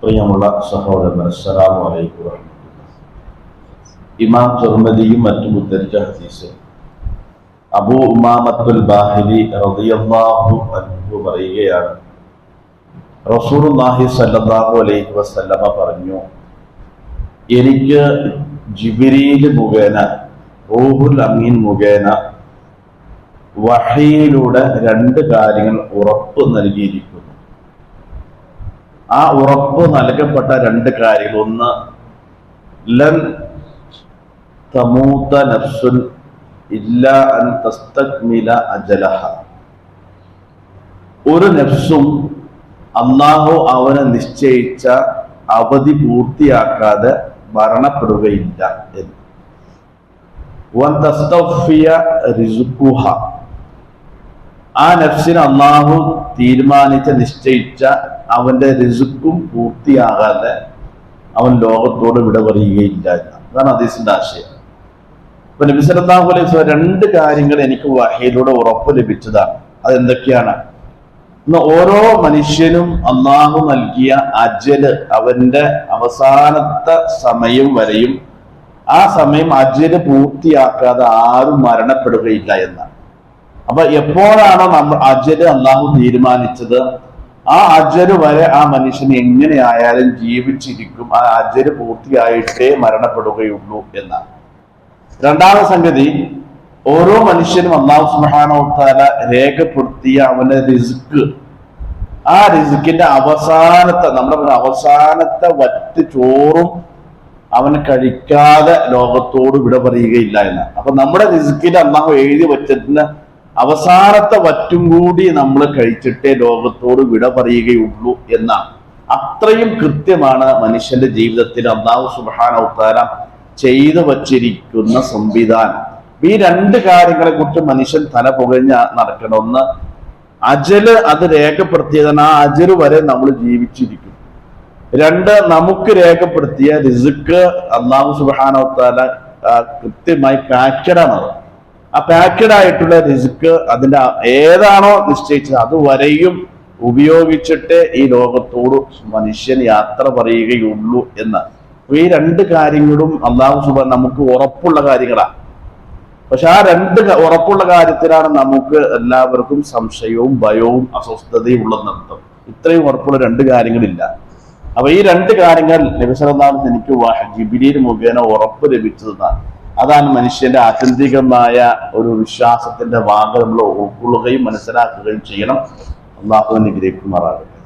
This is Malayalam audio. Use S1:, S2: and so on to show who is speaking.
S1: പ്രിയമുള്ള സഹോദരൻ, അസ്സലാമു അലൈക്കും വറഹ്മത്തുള്ളാഹി. ഇമാം തിർമിദിയും മറ്റും ഉദ്ധരിച്ച ഹദീസ് അബൂ ഉമാമത്തുൽ ബാഹിലി റളിയല്ലാഹു അൻഹു പറയുകയാണ്, റസൂലുള്ളാഹി സ്വല്ലല്ലാഹു അലൈഹി വസല്ലമ പറഞ്ഞു, എനിക്ക് ജിബ്രീൽ മുഖേന, റൂഹുൽ അമീൻ മുഖേന വഹയിലൂടെ രണ്ട് കാര്യങ്ങൾ ഉറപ്പ് നൽകിയിരിക്കുന്നു. ആ ഉറപ്പ് നൽകപ്പെട്ട രണ്ട് കാര്യങ്ങൾ, ഒന്ന്, ലൻ തമൂത നഫ്സുൻ ഇല്ലാ അൻ തസ്തക്മില അജലഹ, ഒരു നഫ്സും അല്ലാഹു അവന് നിശ്ചയിച്ച അവധി പൂർത്തിയാക്കാതെ മരണപ്പെടുകയില്ല എന്ന്. വൻ തസ്തഫിയ റിസ്ഖുഹ, ആ നഫ്സിന് അല്ലാഹു നിശ്ചയിച്ച അവന്റെ റിസ്ക്കും പൂർത്തിയാകാതെ അവൻ ലോകത്തോട് വിട പറയുകയില്ല എന്ന്. അതാണ് ഹദീസിന്റെ ആശയം. അപ്പൊ നബി സല്ലല്ലാഹു അലൈഹി വസല്ലം രണ്ട് കാര്യങ്ങൾ എനിക്ക് വഹയിലൂടെ ഉറപ്പ് ലഭിച്ചതാണ്. അതെന്തൊക്കെയാണ്? ഓരോ മനുഷ്യനും അല്ലാഹു നൽകിയ അജല്, അവന്റെ അവസാനത്തെ സമയം വരെയും ആ സമയം അജല് പൂർത്തിയാക്കാതെ ആരും മരണപ്പെടുകയില്ല എന്നാണ്. അപ്പൊ എപ്പോഴാണോ നമ്മൾ അജല് അല്ലാഹു തീരുമാനിച്ചത്, ആ അജല് വരെ ആ മനുഷ്യൻ എങ്ങനെയായാലും ജീവിച്ചിരിക്കും, ആ അജല് പൂർത്തിയായിട്ടേ മരണപ്പെടുകയുള്ളൂ എന്നാണ്. രണ്ടാമത്തെ സംഗതി, ഓരോ മനുഷ്യനും അല്ലാഹു സുബ്ഹാനഹു വ തആല രേഖപ്പെടുത്തിയ അവന്റെ റിസ്ക്, ആ റിസ്കിന്റെ അവസാനത്തെ വറ്റ് ചോറും അവൻ കഴിക്കാതെ ലോകത്തോട് വിട പറയുകയില്ല എന്നാണ്. അപ്പൊ നമ്മുടെ റിസ്കിൽ അല്ലാഹു എഴുതി വച്ചതിന് അവസാനത്തെ വറ്റും കൂടി നമ്മൾ കഴിച്ചിട്ടേ ലോകത്തോട് വിട പറയുകയുള്ളൂ എന്നാണ്. അത്രയും കൃത്യമാണ് മനുഷ്യന്റെ ജീവിതത്തിൽ അല്ലാഹു സുബ്ഹാനഹു വ തആല ചെയ്തു വച്ചിരിക്കുന്ന സംവിധാനം. ഈ രണ്ട് കാര്യങ്ങളെ കുറിച്ച് മനുഷ്യൻ തല പുകഞ്ഞ നടക്കണം. ഒന്ന്, അജല്, അത് രേഖപ്പെടുത്തിയതാണ്, ആ അജല് വരെ നമ്മൾ ജീവിച്ചിരിക്കും. രണ്ട്, നമുക്ക് രേഖപ്പെടുത്തിയ റിസ്ക് അല്ലാഹു സുബ്ഹാനഹു വ തആല കൃത്യമായി പാക്കഡാണ്. ആ പാക്കഡ് ആയിട്ടുള്ള റിസ്ക് അതിന്റെ ഏതാണോ നിശ്ചയിച്ചത് അതുവരെയും ഉപയോഗിച്ചിട്ട് ഈ ലോകത്തോട് മനുഷ്യൻ യാത്ര പറയുകയുള്ളൂ എന്ന്. ഈ രണ്ട് കാര്യങ്ങളും അല്ലാഹു സുബ്ഹാനഹു നമുക്ക് ഉറപ്പുള്ള കാര്യങ്ങളാണ്. പക്ഷെ ആ രണ്ട് ഉറപ്പുള്ള കാര്യത്തിലാണ് നമുക്ക് എല്ലാവർക്കും സംശയവും ഭയവും അസ്വസ്ഥതയും ഉള്ളതെന്നർത്ഥം. ഇത്രയും ഉറപ്പുള്ള രണ്ട് കാര്യങ്ങളില്ല. അപ്പൊ ഈ രണ്ട് കാര്യങ്ങൾ നബി സല്ലല്ലാഹു അലൈഹി വസല്ലം എനിക്ക് ജിബ്രീൽ മുഖേന ഉറപ്പ് ലഭിച്ചതാണ്. അതാണ് മനുഷ്യന്റെ ആത്യന്തികമായ ഒരു വിശ്വാസത്തിന്റെ ഭാഗം നമ്മൾ ഉൾക്കൊള്ളുകയും മനസ്സിലാക്കുകയും ചെയ്യണം. അല്ലാഹു അനുഗ്രഹിക്കുമാറാകട്ടെ.